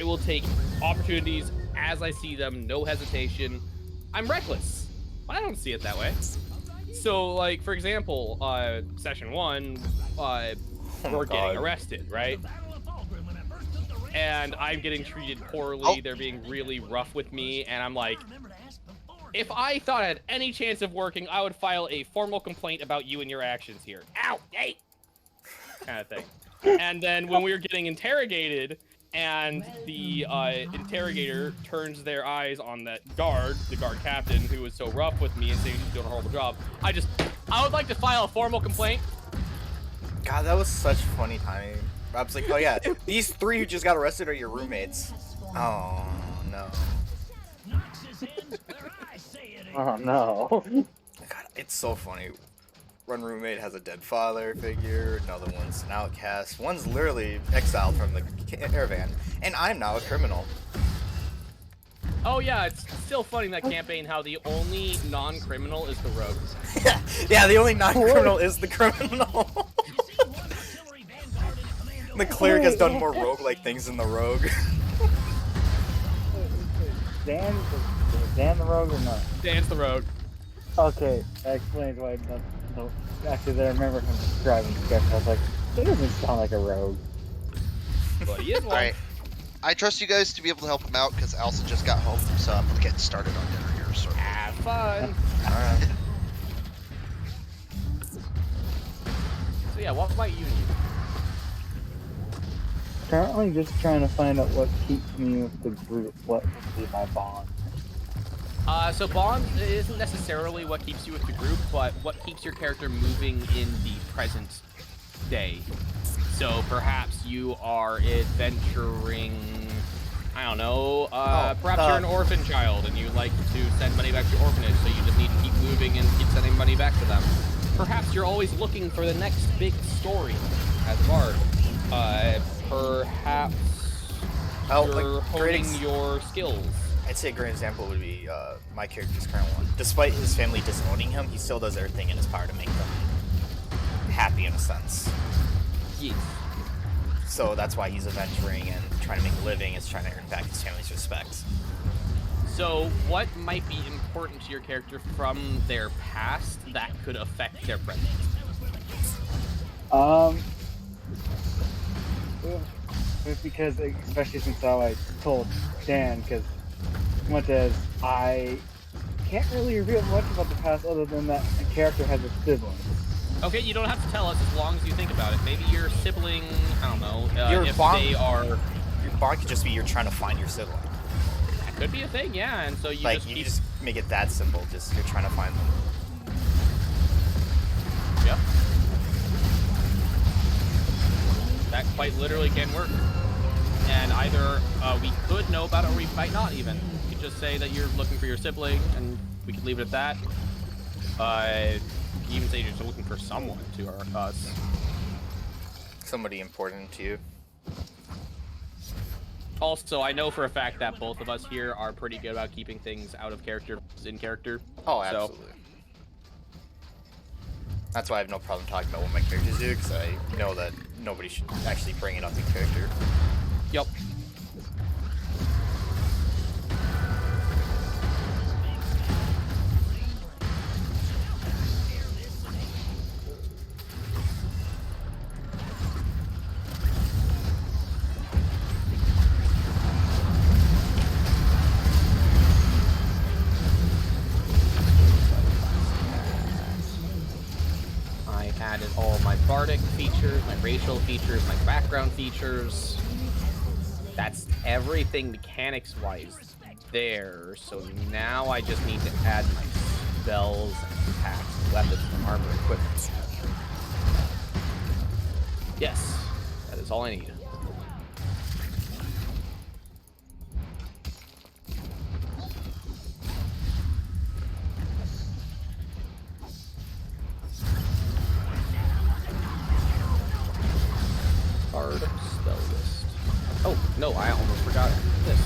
I will take opportunities as I see them, no hesitation. I'm reckless, but I don't see it that way. So, like, for example, session 1, Oh we're my getting god. arrested, right? And I'm getting treated poorly. Oh. They're being really rough with me, and I'm like, if I thought I had any chance of working, I would file a formal complaint about you and your actions here. Ow! Hey! Kind of thing. And then when we were getting interrogated, and the interrogator turns their eyes on that guard, the guard captain, who was so rough with me and saying she's doing a horrible job, I would like to file a formal complaint. God, that was such funny timing. Rob's like, oh yeah, these 3 who just got arrested are your roommates. Oh no. Oh no. God, it's so funny. One roommate has a dead father figure, another one's an outcast, one's literally exiled from the caravan, and I'm now a criminal. Oh yeah, it's still funny in that campaign how the only non-criminal is the rogue. Yeah, the only non-criminal is the criminal. The cleric has done more rogue-like things than the rogue. Dan, is Dan the rogue or not? Dan's the rogue. Okay, that explains why. No, actually, I remember him describing the character. I was like, he doesn't sound like a rogue. But he is one. Alright. I trust you guys to be able to help him out because Alsa just got home, so I'm gonna get started on dinner here. So. Have fun. Alright. So yeah, what might you need? Currently, just trying to find out what keeps me with the group. What would be my bond? So bond isn't necessarily what keeps you with the group, but what keeps your character moving in the present day. So perhaps you are adventuring, I don't know, perhaps you're an orphan child and you like to send money back to your orphanage, so you just need to keep moving and keep sending money back to them. Perhaps you're always looking for the next big story as a bard. Perhaps you're honing your skills. I'd say a great example would be my character's current one. Despite his family disowning him, he still does everything in his power to make them happy in a sense. Yes. So that's why he's adventuring and trying to make a living, is trying to earn back his family's respect. So what might be important to your character from their past that could affect their present? It's because, especially since I told Dan, because much as I can't really reveal much about the past other than that the character has a sibling. Okay, you don't have to tell us as long as you think about it. Maybe your sibling, I don't know, if bond, they are... Your bond could just be you're trying to find your sibling. That could be a thing, yeah, and so you like, just you keep... just make it that simple, just you're trying to find them. Yep. That quite literally can work. And either we could know about it or we might not even. You could just say that you're looking for your sibling, and we could leave it at that. You can even say you're just looking for someone to us. Somebody important to you. Also, I know for a fact that both of us here are pretty good about keeping things out of character in character. Oh, absolutely. So. That's why I have no problem talking about what my characters do, because I know that nobody should actually bring it up in character. Yep. I added all my bardic features, my racial features, my background features. That's everything mechanics-wise there. So now I just need to add my spells, attacks, weapons, armor, equipment. Yes, that is all I need. Bard spell list. Oh, no, I almost forgot this.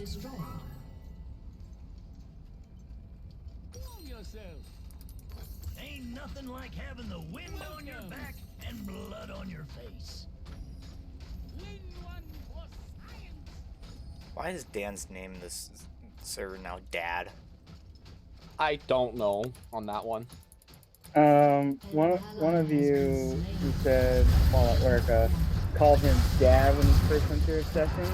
destroyed. Calm yourself. Ain't nothing like having the wind on your back and blood on your face. Win one for science. Why is Dan's name this server now Dad? I don't know on that one. One of you who said while at work called him Dad when he first went through his session,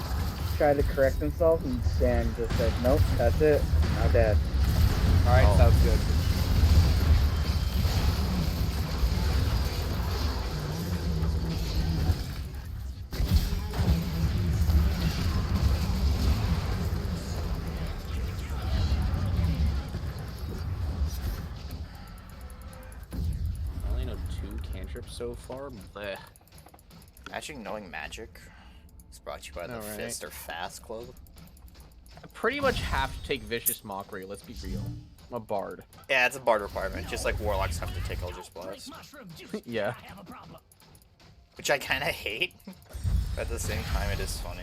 tried to correct himself, and Dan just said, "Nope, that's it. Now Dad." All right, sounds good. I only know 2 cantrips so far. Blech. Actually, knowing magic is brought to you by the Alright. Fist or Fast Club. I pretty much have to take Vicious Mockery, let's be real. I'm a bard. Yeah, it's a bard requirement, just like warlocks have to take Eldritch Blast, Mushroom juice. Yeah. I have a problem. which I kind of hate. But at the same time, it is funny.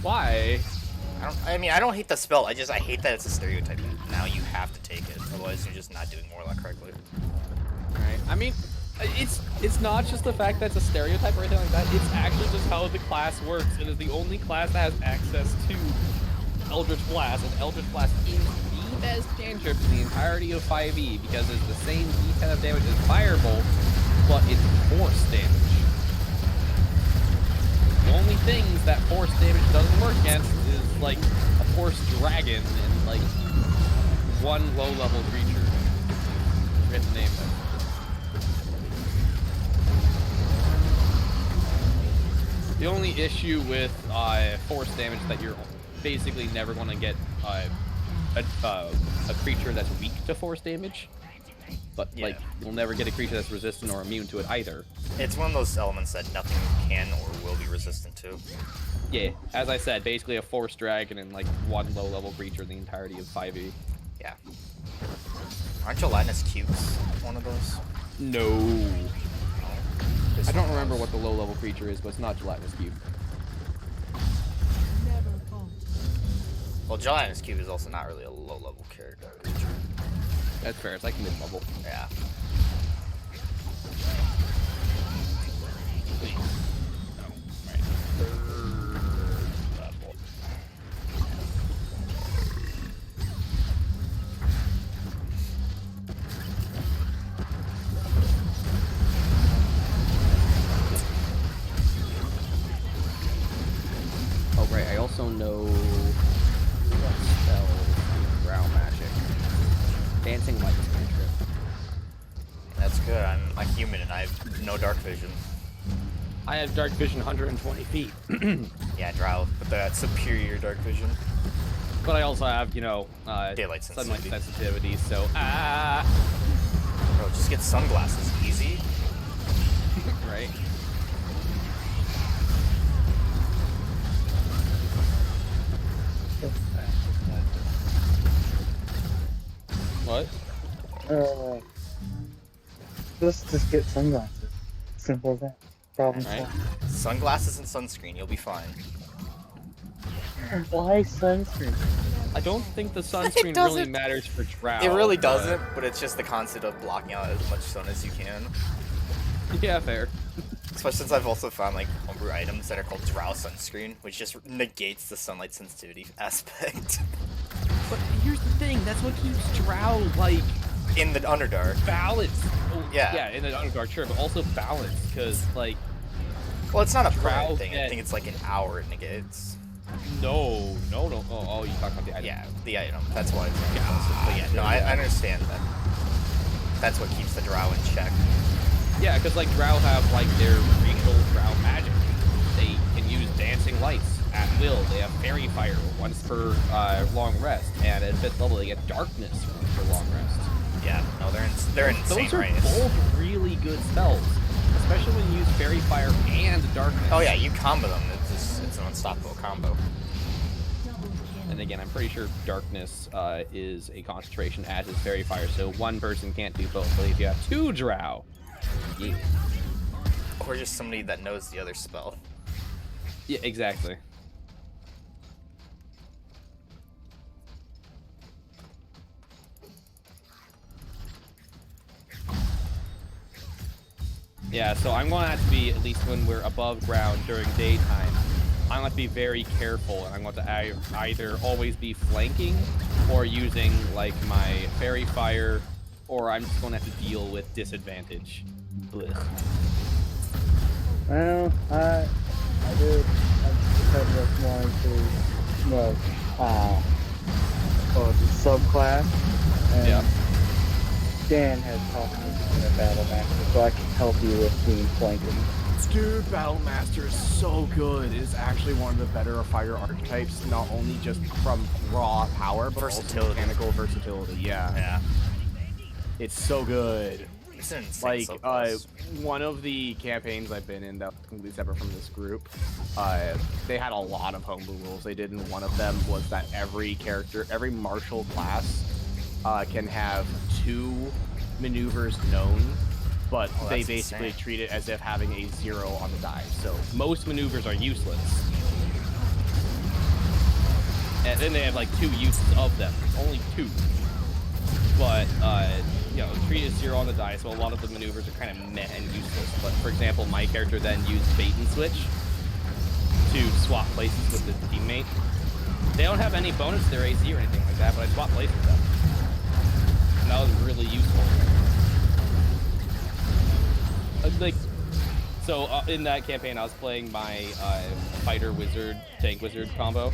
Why? I don't hate the spell. I hate that it's a stereotype. Now you have to take it, otherwise you're just not doing warlock correctly. Right. I mean, it's not just the fact that it's a stereotype or anything like that. It's actually just how the class works. It is the only class that has access to Eldritch Blast, and Eldritch Blast is the best cantrip in the entirety of 5e because it's the same D10 of damage as Firebolt, but it's force damage. The only things that force damage doesn't work against is like a force dragon and like one low-level creature. I forget the name of it. The only issue with force damage is that you're basically never going to get a creature that's weak to force damage. But Yeah. like, you'll never get a creature that's resistant or immune to it either. It's one of those elements that nothing can or will be resistant to. Yeah, as I said, basically a force dragon and like one low-level creature in the entirety of 5e. Yeah. Aren't gelatinous cubes one of those? No. This I don't one remember was. what the low-level creature is, but it's not gelatinous cube. Never fought. Well, gelatinous cube is also not really a low-level character creature. That's fair. It's like mid-level. Yeah. Oh, right. I also know what spell ground magic. Dancing light cantrip. That's good. I'm a human and I have no dark vision. I have dark vision 120 feet. Yeah, Drow, but that superior dark vision. But I also have, you know, Daylight sunlight sensitivity. sensitivity, so Bro, just get sunglasses. Easy. right? What? Just get sunglasses. Simple as that. Problem Right. solved. Sunglasses and sunscreen, you'll be fine. Why sunscreen? I don't think the sunscreen really doesn't. matters for Drow. It really but- doesn't, but it's just the concept of blocking out as much sun as you can. Yeah, fair. Especially since I've also found like homebrew items that are called Drow sunscreen, which just negates the sunlight sensitivity aspect. But here's the thing, that's what keeps Drow, like, In the Underdark. balanced. Oh, Yeah. Yeah, in the Underdark, sure, but also balanced, because, like, Well, it's not a Drow permanent thing. I get- think it's like an hour it negates. no. Oh, you talking about the item. Yeah, the item. That's why it's but yeah, no, I understand that. That's what keeps the Drow in check. Yeah, because, like, Drow have, like, their racial Drow magic. They can use dancing lights at will. They have fairy fire once per long rest, and at 5th level they get darkness for long rest. Yeah, no, they're insane, Those are right? both really good spells, especially when you use fairy fire and darkness. Oh yeah, you combo them. It's an unstoppable combo. And again, I'm pretty sure darkness is a concentration, as is fairy fire, so one person can't do both. But if you have 2 Drow, yeah. Or just somebody that knows the other spell. Yeah, exactly. Yeah, so I'm going to have to be, at least when we're above ground during daytime, I'm going to be very careful, and I'm going to either always be flanking or using, like, my fairy fire, or I'm just going to have to deal with disadvantage. Ugh. Well, I did. I just look more into the subclass, and Yeah. Dan has taught me to be a battle master, so I can help you with being flanking. Dude, Battle Master is so good. It is actually one of the better fighter archetypes, not only just from raw power, but Versatility. also mechanical versatility. Yeah. Yeah. It's so good. It's an insane Like, subclass. one of the campaigns I've been in that was completely separate from this group, they had a lot of homebrew rules they did, and one of them was that every martial class can have 2 maneuvers known, but Oh, they that's basically insane. treat it as if having a 0 on the die. So most maneuvers are useless. And then they have, like, 2 uses of them. Only 2. But, you know, treat as 0 on the die, so a lot of the maneuvers are kind of meh and useless. But, for example, my character then used bait and switch to swap places with his teammate. They don't have any bonus to their AC or anything like that, but I swapped places with them. And that was really useful. So in that campaign, I was playing my fighter wizard, tank wizard combo.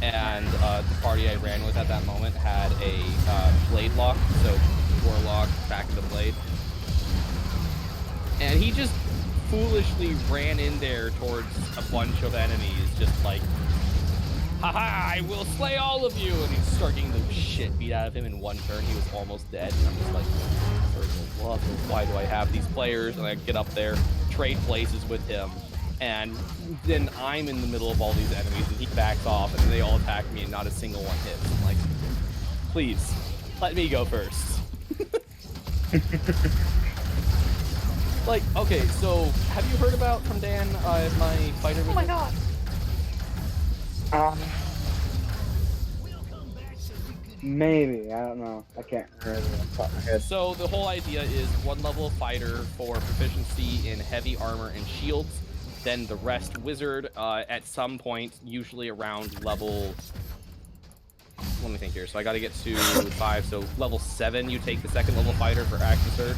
And the party I ran with at that moment had a blade lock, so warlock back into blade. And he just foolishly ran in there towards a bunch of enemies, just like, haha, I will slay all of you! And he's starting the shit beat out of him in one turn. He was almost dead. And I'm just like, why do I have these players? And I get up there, trade places with him. And then I'm in the middle of all these enemies, and he backs off, and they all attack me, and not a single one hits. I'm like, please, let me go first. Like, okay, so have you heard about from Dan my fighter? Oh my god! Maybe, I don't know. I can't remember off the top of my head. So the whole idea is 1 level of fighter for proficiency in heavy armor and shields. Then the rest wizard at some point, usually around level. Let me think here. So I got to get to 5. So level 7, you take the 2nd level fighter for action surge.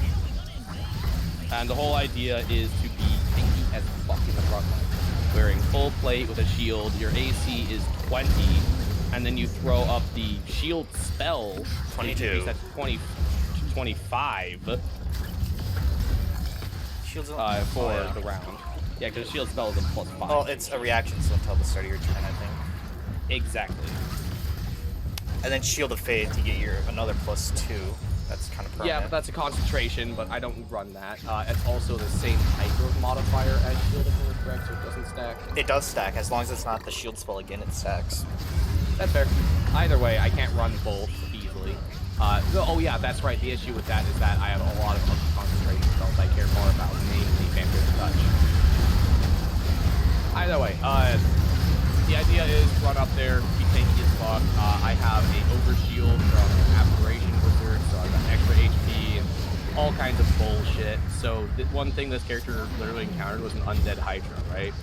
And the whole idea is to be tanky as fuck in the front line, wearing full plate with a shield. Your AC is 20, and then you throw up the shield spell. 22. That's 25. Shields For yeah. the round. Yeah, because shield spell is a +5. Well, it's a reaction, so until the start of your turn, I think. Exactly. And then Shield of Faith, you get your another +2. That's kind of permanent. Yeah, but that's a concentration, but I don't run that. It's also the same type of modifier as shield, if I'm correct, so it doesn't stack. It does stack, as long as it's not the shield spell again, it stacks. That's fair. Either way, I can't run both easily. Oh yeah, that's right. The issue with that is that I have a lot of other concentration spells I care more about, namely Vampire Touch. Either way, the idea is run up there, be tanky as fuck. I have a overshield from Aberration Wizard, so I've got extra HP and all kinds of bullshit. So one thing this character literally encountered was an undead Hydra, right?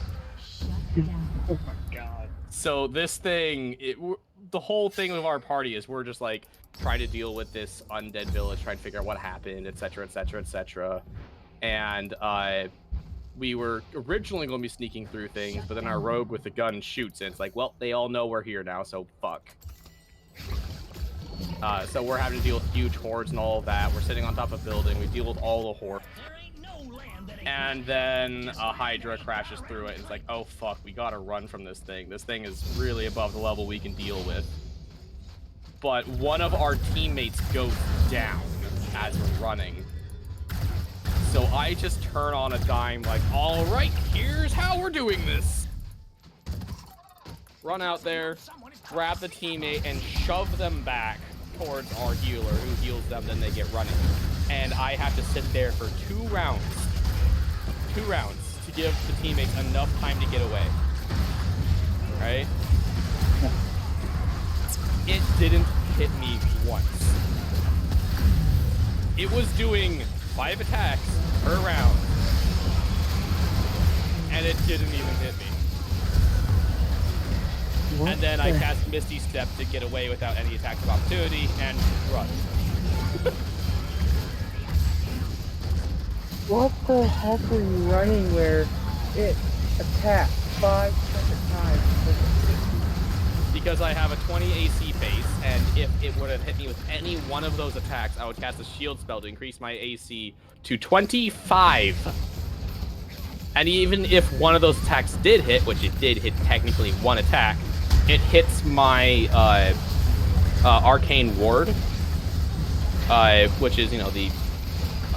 Oh my god. So this thing, the whole thing of our party is we're just like trying to deal with this undead village, trying to figure out what happened, etc., etc., etc. And we were originally going to be sneaking through things, but then our rogue with the gun shoots, and it's like, well, they all know we're here now, so fuck. So we're having to deal with huge hordes and all of that. We're sitting on top of a building. We deal with all the hordes. And then a Hydra crashes through it, and it's like, oh fuck, we gotta run from this thing. This thing is really above the level we can deal with. But one of our teammates goes down as we're running. So I just turn on a dime like, all right, here's how we're doing this. Run out there, grab the teammate, and shove them back towards our healer, who heals them, then they get running. And I have to sit there for 2 rounds. 2 rounds to give the teammates enough time to get away. Right? It didn't hit me once. It was doing 5 attacks per round. And it didn't even hit me. What And then I the- cast Misty Step to get away without any attacks of opportunity and run. What the heck are you running where it attacked 5 separate times? Because I have a 20 AC base, and if it would have hit me with any one of those attacks, I would cast a shield spell to increase my AC to 25. And even if one of those attacks did hit, which it did hit technically one attack, it hits my Arcane Ward, which is, the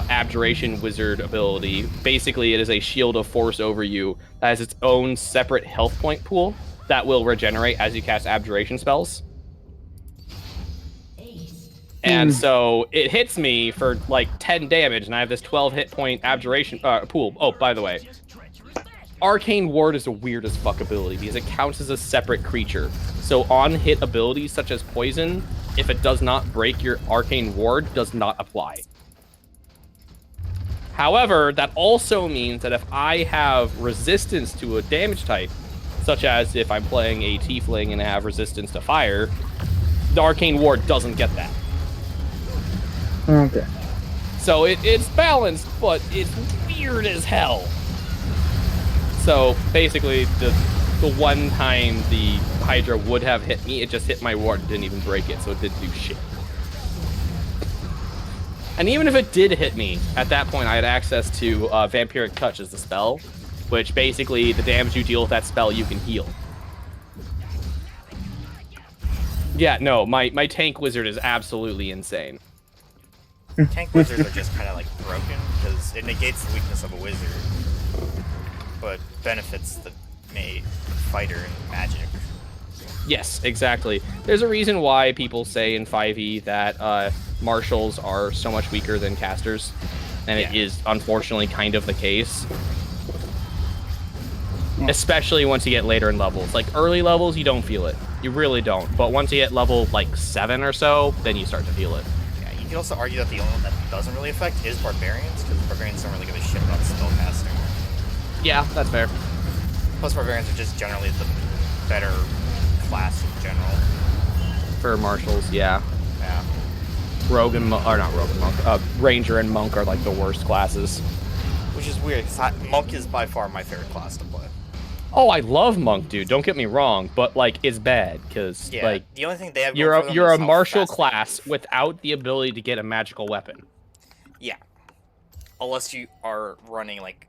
Abjuration Wizard ability. Basically, it is a shield of force over you that has its own separate health point pool that will regenerate as you cast Abjuration spells. And so it hits me for like 10 damage, and I have this 12 hit point Abjuration pool. Oh, by the way, Arcane Ward is the weirdest fuck ability because it counts as a separate creature. So on hit abilities such as Poison, if it does not break your Arcane Ward, does not apply. However, that also means that if I have resistance to a damage type, such as if I'm playing a Tiefling and I have resistance to fire, the Arcane Ward doesn't get that. Okay. So it's balanced, but it's weird as hell. So basically, the one time the Hydra would have hit me, it just hit my ward and didn't even break it, so it didn't do shit. And even if it did hit me, at that point I had access to Vampiric Touch as the spell, which basically the damage you deal with that spell you can heal. Yeah, no, my tank wizard is absolutely insane. Tank wizards are just kind of like broken because it negates the weakness of a wizard, but benefits the fighter and magic. Yes, exactly. There's a reason why people say in 5e that marshals are so much weaker than casters, and it is unfortunately kind of the case. Especially once you get later in levels. Like early levels, you don't feel it. You really don't. But once you get level like 7 or so, then you start to feel it. Yeah, you can also argue that the only one that doesn't really affect is barbarians, because barbarians don't really give a shit about spellcasting. Yeah, that's fair. Plus, barbarians are just generally the better class in general. For marshals, yeah. Yeah. Rogue and or not rogue and monk. Ranger and monk are like the worst classes. Which is weird, because monk is by far my favorite class to play. Oh, I love monk, dude. Don't get me wrong, but like it's bad because like the only thing they have you're going for them you're is a how martial fast they class move. without the ability to get a magical weapon. Yeah. Unless you are running like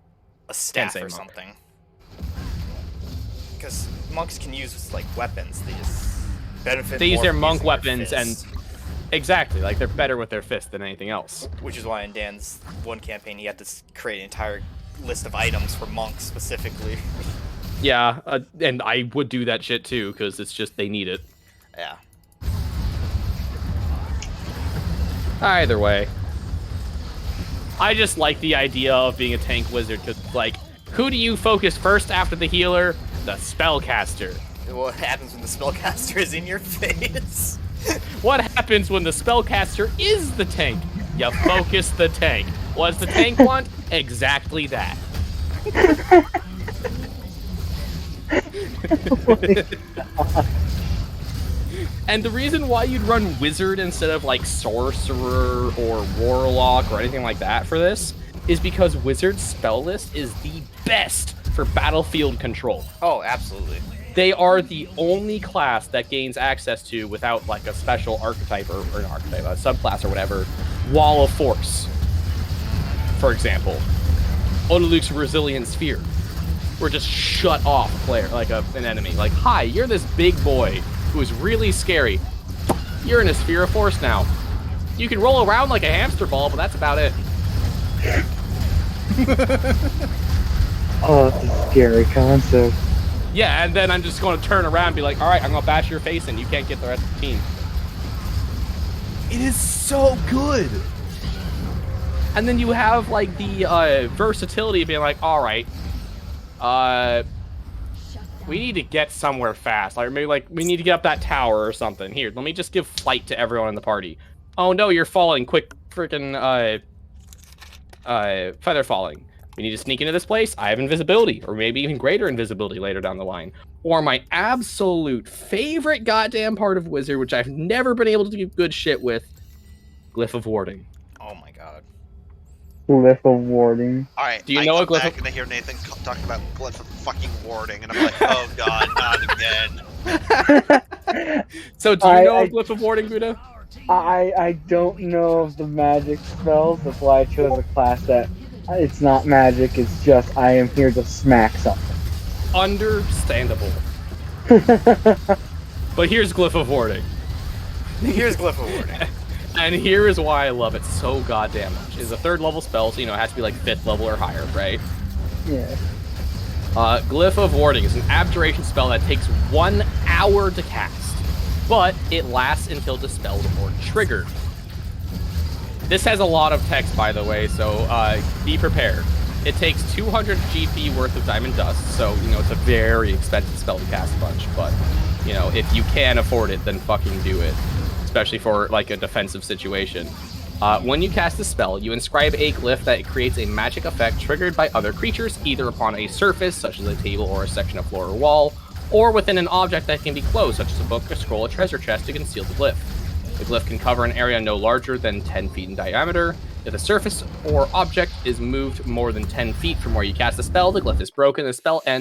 a staff say or monk. something. Because monks can use like weapons. They just benefit. They use more their from monk using their weapons and fists. exactly like they're better with their fists than anything else. Which is why in Dan's one campaign he had to create an entire list of items for monks specifically. Yeah, and I would do that shit too because it's just they need it. Yeah. Either way, I just like the idea of being a tank wizard because like, who do you focus first after the healer? The spellcaster. What happens when the spellcaster is in your face? What happens when the spellcaster is the tank? You focus the tank. What does the tank want? Exactly that. And the reason why you'd run wizard instead of like sorcerer or warlock or anything like that for this is because wizard's spell list is the best for battlefield control. Oh, absolutely. They are the only class that gains access to, without like a special archetype or an archetype, a subclass or whatever, Wall of Force. For example, Odaluk's Resilient Sphere. We're just shut off player like an enemy. Like, hi, you're this big boy who is really scary. You're in a sphere of force now. You can roll around like a hamster ball, but that's about it. Oh, that's a scary concept. Yeah, and then I'm just going to turn around and be like, all right, I'm going to bash your face in. You can't get the rest of the team. It is so good. And then you have like the versatility of being like, all right, we need to get somewhere fast. Like maybe like we need to get up that tower or something. Here, let me just give flight to everyone in the party. Oh no, you're falling. Quick, freaking feather falling. We need to sneak into this place. I have invisibility, or maybe even greater invisibility later down the line. Or my absolute favorite goddamn part of Wizard, which I've never been able to do good shit with, Glyph of Warding. Oh my god. Glyph of warding. All right, Do you I know come what Glyph back of- and I hear Nathan talking about Glyph of fucking warding, and I'm like, oh god, not again. So do you know I- of Glyph of Warding, Buddha? I don't know of the magic spells. That's why I chose a class that it's not magic. It's just I am here to smack something. Understandable. But here's Glyph of Warding. Here's Glyph of Warding. And here is why I love it so goddamn much. It's a 3rd level spell, so it has to be like 5th level or higher, right? Yeah. Glyph of Warding is an abjuration spell that takes 1 hour to cast, but it lasts until dispelled or triggered. This has a lot of text, by the way, so be prepared. It takes 200 GP worth of Diamond Dust, so, it's a very expensive spell to cast a bunch, but, if you can afford it, then fucking do it, especially for, like, a defensive situation. When you cast the spell, you inscribe a glyph that creates a magic effect triggered by other creatures, either upon a surface, such as a table or a section of floor or wall, or within an object that can be closed, such as a book, a scroll, a treasure chest, to conceal the glyph. The glyph can cover an area no larger than 10 feet in diameter. If the surface or object is moved more than 10 feet from where you cast the spell, the glyph is broken, the spell ends.